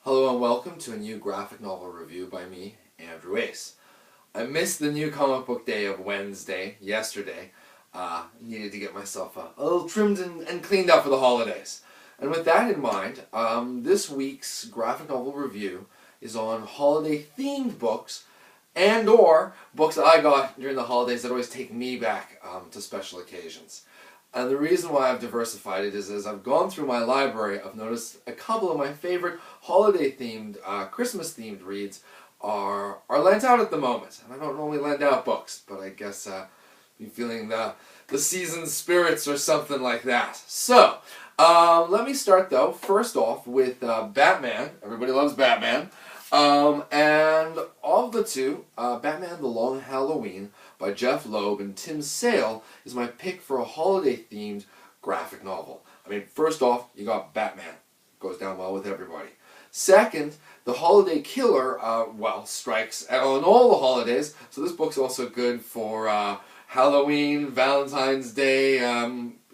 Hello and welcome to a new graphic novel review by me, Andrew Ace. I missed the new comic book day of Wednesday, yesterday. Needed to get myself a little trimmed and cleaned up for the holidays. And with that in mind, this week's graphic novel review is on holiday themed books and or books that I got during the holidays that always take me back to special occasions. And the reason why I've diversified it is as I've gone through my library, I've noticed a couple of my favorite holiday-themed, Christmas-themed reads are lent out at the moment. And I don't normally lend out books, but I guess you're feeling the season's spirits or something like that. So, let me start though, first off with Batman. Everybody loves Batman. And of the two, Batman the Long Halloween by Jeff Loeb and Tim Sale is my pick for a holiday-themed graphic novel. I mean, first off, you got Batman. Goes down well with everybody. Second, the holiday killer, strikes on all the holidays, so this book's also good for Halloween, Valentine's Day,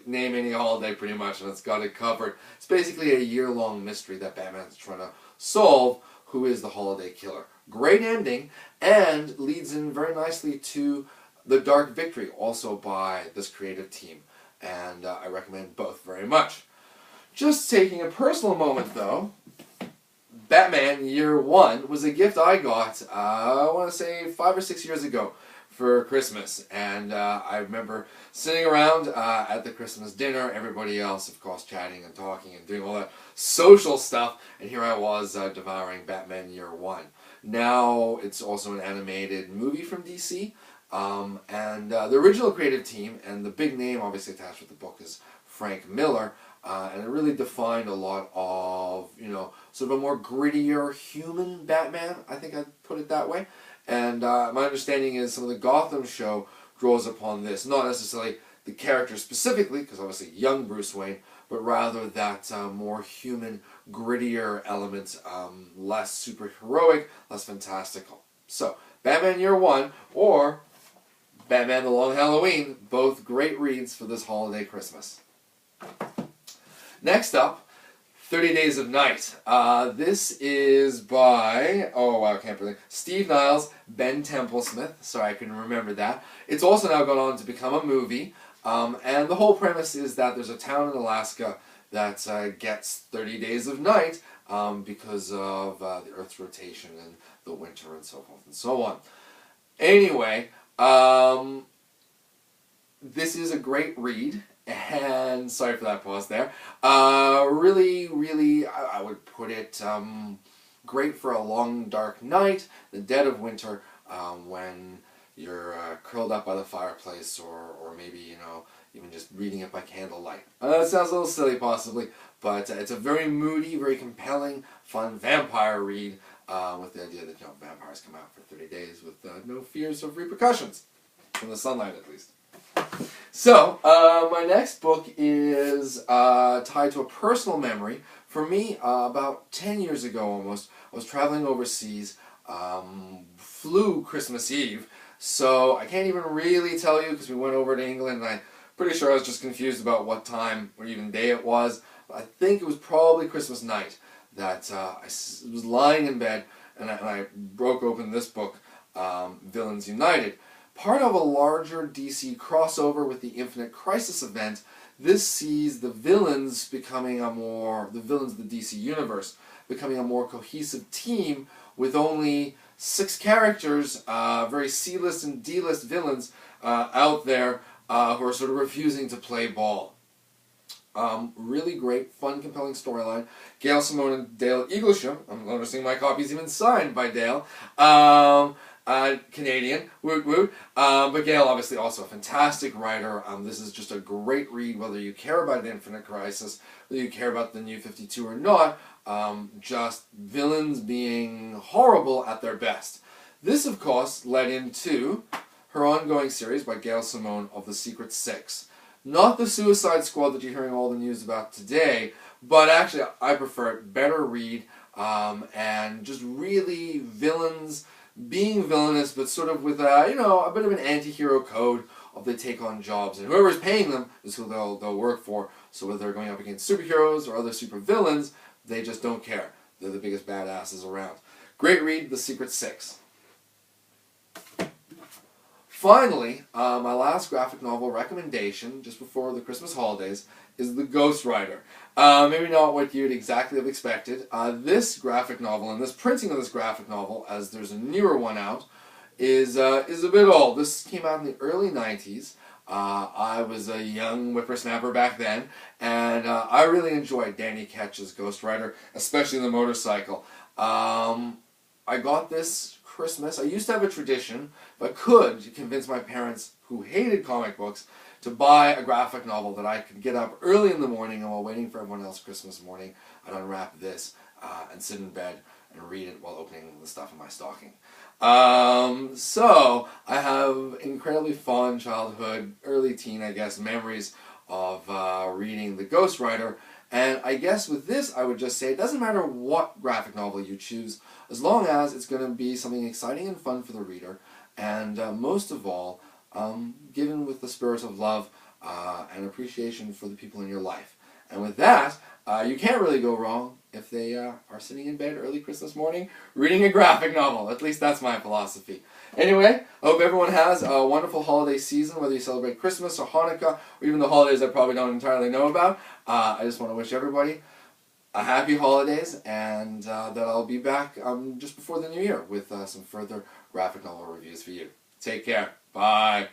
name any holiday pretty much, and it's got it covered. It's basically a year-long mystery that Batman's trying to solve. Who is the holiday killer? Great ending, and leads in very nicely to The Dark Victory, also by this creative team, and I recommend both very much. Just taking a personal moment though, Batman Year One was a gift I got, I want to say 5 or 6 years ago for Christmas, and I remember sitting around at the Christmas dinner, everybody else of course chatting and talking and doing all that social stuff, and here I was devouring Batman Year One. Now it's also an animated movie from DC, and the original creative team and the big name obviously attached with the book is Frank Miller, and it really defined a lot of, sort of a more grittier human Batman, I think I'd put it that way. And my understanding is some of the Gotham show draws upon this, not necessarily the character specifically, because obviously young Bruce Wayne, but rather that more human, grittier element, less superheroic, less fantastical. So, Batman Year One or Batman the Long Halloween, both great reads for this holiday Christmas. Next up, 30 Days of Night. This is by, I can't believe, Steve Niles, Ben Templesmith, sorry I couldn't remember that. It's also now gone on to become a movie, and the whole premise is that there's a town in Alaska that gets 30 days of night because of the Earth's rotation and the winter and so forth and so on. Anyway, this is a great read. And sorry for that pause there. Really, I would put it great for a long, dark night, the dead of winter, when you're curled up by the fireplace, or maybe, even just reading it by candlelight. It sounds a little silly, possibly, but it's a very moody, very compelling, fun vampire read with the idea that, vampires come out for 30 days with no fears of repercussions, from the sunlight at least. So, my next book is tied to a personal memory. For me, about 10 years ago almost, I was traveling overseas, flew Christmas Eve, so I can't even really tell you because we went over to England and I'm pretty sure I was just confused about what time or even day it was. But I think it was probably Christmas night that I was lying in bed and I broke open this book, Villains United. Part of a larger DC crossover with the Infinite Crisis event, this sees the villains becoming the villains of the DC universe, becoming a more cohesive team with only 6 characters, very C-list and D-list villains out there who are sort of refusing to play ball. Really great, fun, compelling storyline. Gail Simone and Dale Eaglesham, I'm noticing my copy's even signed by Dale. Canadian, woot woot, but Gail obviously also a fantastic writer. This is just a great read whether you care about the Infinite Crisis, whether you care about the New 52 or not, just villains being horrible at their best. This of course led into her ongoing series by Gail Simone of The Secret Six. Not the Suicide Squad that you're hearing all the news about today, but actually I prefer it, better read, and just really villains being villainous, but sort of with a bit of an anti-hero code of they take on jobs, and whoever's paying them is who they'll work for. So whether they're going up against superheroes or other supervillains, they just don't care. They're the biggest badasses around. Great read, The Secret Six. Finally, my last graphic novel recommendation, just before the Christmas holidays, is The Ghost Rider. Maybe not what you'd exactly have expected. This graphic novel, and this printing of this graphic novel, as there's a newer one out, is a bit old. This came out in the early 90s. I was a young whippersnapper back then, and I really enjoyed Danny Ketch's Ghost Rider, especially the motorcycle. I got this Christmas. I used to have a tradition, but could convince my parents, who hated comic books, to buy a graphic novel that I could get up early in the morning, and while waiting for everyone else Christmas morning, I'd unwrap this and sit in bed and read it while opening the stuff in my stocking. So I have incredibly fond childhood, early teen, I guess, memories of reading The Ghost Rider. And I guess with this, I would just say it doesn't matter what graphic novel you choose, as long as it's going to be something exciting and fun for the reader, and most of all, given with the spirit of love and appreciation for the people in your life. And with that, you can't really go wrong if they are sitting in bed early Christmas morning reading a graphic novel. At least that's my philosophy. Anyway, I hope everyone has a wonderful holiday season, whether you celebrate Christmas or Hanukkah, or even the holidays I probably don't entirely know about. I just want to wish everybody a happy holidays, and that I'll be back just before the new year with some further graphic novel reviews for you. Take care. Bye.